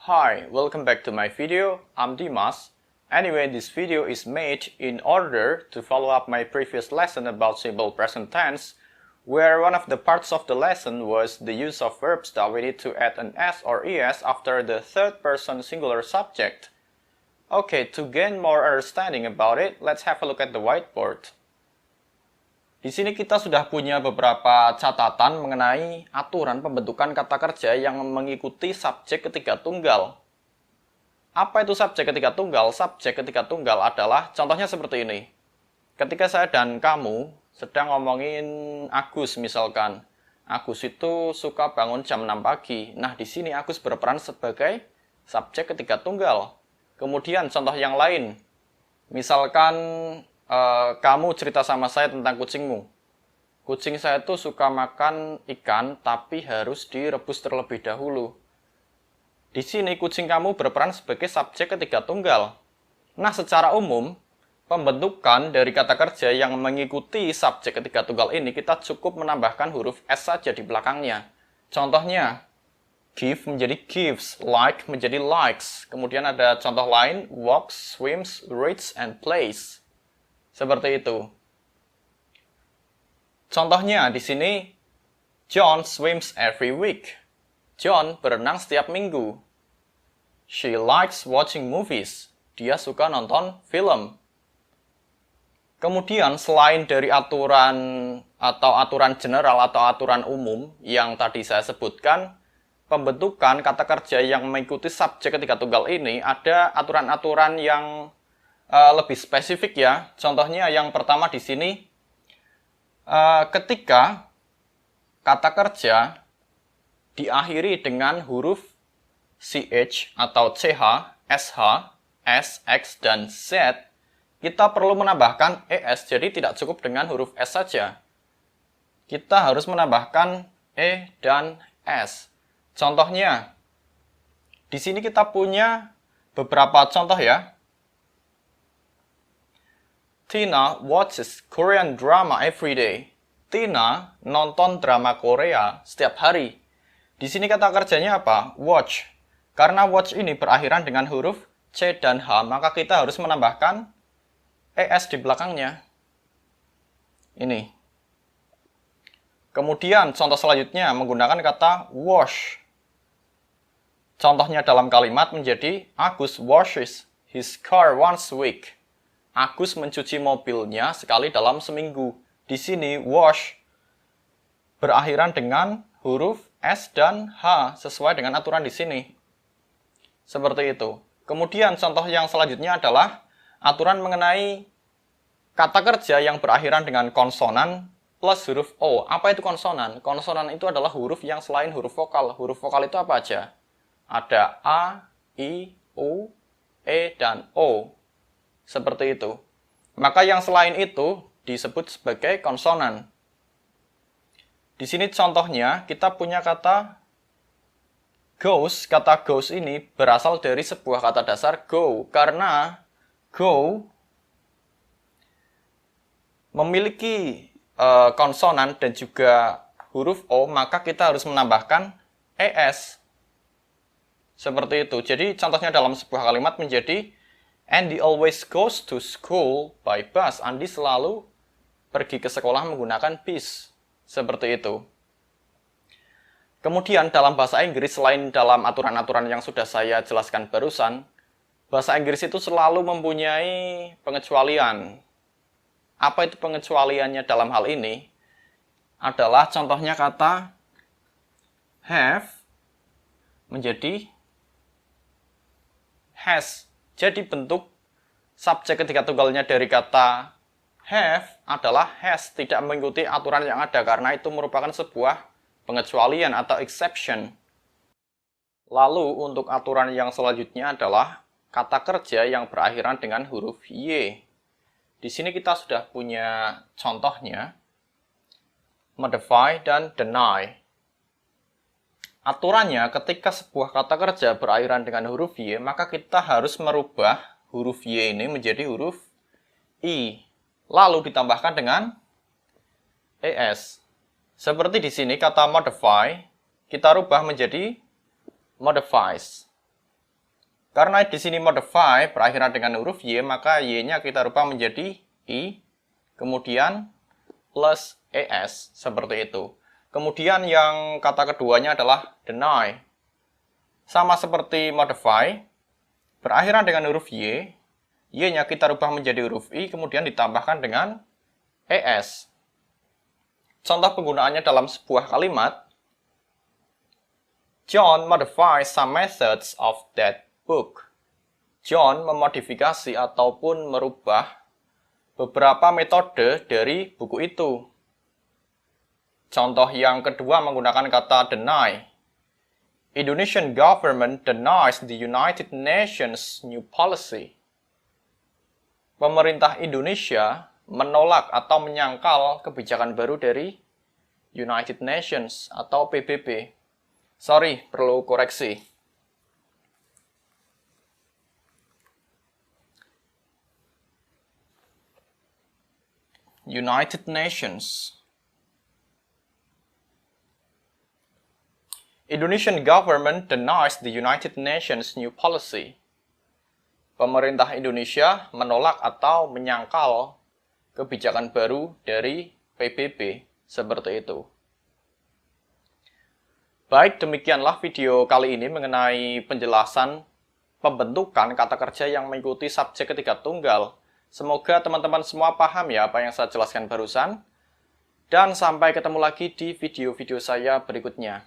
Hi, welcome back to my video. I'm Dimas. Anyway, this video is made in order to follow up my previous lesson about simple present tense, where one of the parts of the lesson was the use of verbs that we need to add an s or es after the third person singular subject. Okay, to gain more understanding about it, let's have a look at the whiteboard. Di sini kita sudah punya beberapa catatan mengenai aturan pembentukan kata kerja yang mengikuti subjek ketiga tunggal. Apa itu subjek ketiga tunggal? Subjek ketiga tunggal adalah contohnya seperti ini. Ketika saya dan kamu sedang ngomongin Agus misalkan. Agus itu suka bangun jam 6 pagi. Nah, di sini Agus berperan sebagai subjek ketiga tunggal. Kemudian contoh yang lain. Misalkan kamu cerita sama saya tentang kucingmu. Kucing saya tuh suka makan ikan, tapi harus direbus terlebih dahulu. Di sini kucing kamu berperan sebagai subjek ketiga tunggal. Nah, secara umum, pembentukan dari kata kerja yang mengikuti subjek ketiga tunggal ini kita cukup menambahkan huruf S saja di belakangnya. Contohnya, give menjadi gives, like menjadi likes. Kemudian ada contoh lain, walks, swims, reads, and plays. Seperti itu. Contohnya di sini, John swims every week. John berenang setiap minggu. She likes watching movies. Dia suka nonton film. Kemudian selain dari aturan atau aturan general atau aturan umum yang tadi saya sebutkan, pembentukan kata kerja yang mengikuti subjek ketiga tunggal ini ada aturan-aturan yang lebih spesifik ya. Contohnya yang pertama di sini, ketika kata kerja diakhiri dengan huruf CH atau CH, SH, S, X, dan Z, kita perlu menambahkan ES, jadi tidak cukup dengan huruf S saja. Kita harus menambahkan E dan S. Contohnya, di sini kita punya beberapa contoh ya. Tina watches Korean drama every day. Tina nonton drama Korea setiap hari. Di sini kata kerjanya apa? Watch. Karena watch ini berakhiran dengan huruf C dan H, maka kita harus menambahkan ES di belakangnya. Ini. Kemudian contoh selanjutnya menggunakan kata wash. Contohnya dalam kalimat menjadi Agus washes his car once a week. Agus mencuci mobilnya sekali dalam seminggu. Di sini wash berakhiran dengan huruf S dan H sesuai dengan aturan di sini. Seperti itu. Kemudian contoh yang selanjutnya adalah aturan mengenai kata kerja yang berakhiran dengan konsonan plus huruf O. Apa itu konsonan? Konsonan itu adalah huruf yang selain huruf vokal. Huruf vokal itu apa aja? Ada A, I, U, E, dan O. Seperti itu. Maka yang selain itu disebut sebagai konsonan. Di sini contohnya kita punya kata goes. Kata goes ini berasal dari sebuah kata dasar go. Karena go memiliki konsonan dan juga huruf O, maka kita harus menambahkan ES. Seperti itu. Jadi contohnya dalam sebuah kalimat menjadi Andy always goes to school by bus. Andy selalu pergi ke sekolah menggunakan bis. Seperti itu. Kemudian dalam bahasa Inggris, selain dalam aturan-aturan yang sudah saya jelaskan barusan, bahasa Inggris itu selalu mempunyai pengecualian. Apa itu pengecualiannya dalam hal ini? Adalah contohnya kata have menjadi has. Jadi bentuk subjek ketiga tunggalnya dari kata have adalah has, tidak mengikuti aturan yang ada karena itu merupakan sebuah pengecualian atau exception. Lalu untuk aturan yang selanjutnya adalah kata kerja yang berakhiran dengan huruf Y. Di sini kita sudah punya contohnya, modify dan deny. Aturannya ketika sebuah kata kerja berakhiran dengan huruf Y, maka kita harus merubah huruf Y ini menjadi huruf I. Lalu ditambahkan dengan ES. Seperti di sini kata modify, kita rubah menjadi modifies. Karena di sini modify berakhiran dengan huruf Y, maka Y-nya kita rubah menjadi I, kemudian plus ES, seperti itu. Kemudian yang kata keduanya adalah deny. Sama seperti modify, berakhiran dengan huruf Y, Y-nya kita rubah menjadi huruf I, kemudian ditambahkan dengan ES. Contoh penggunaannya dalam sebuah kalimat, John modifies some methods of that book. John memodifikasi ataupun merubah beberapa metode dari buku itu. Contoh yang kedua menggunakan kata deny. Indonesian government denies the United Nations new policy. Pemerintah Indonesia menolak atau menyangkal kebijakan baru dari United Nations atau PBB. Sorry, perlu koreksi. United Nations. Indonesian government denies the United Nations new policy. Pemerintah Indonesia menolak atau menyangkal kebijakan baru dari PBB, seperti itu. Baik, demikianlah video kali ini mengenai penjelasan pembentukan kata kerja yang mengikuti subjek ketiga tunggal. Semoga teman-teman semua paham ya apa yang saya jelaskan barusan. Dan sampai ketemu lagi di video-video saya berikutnya.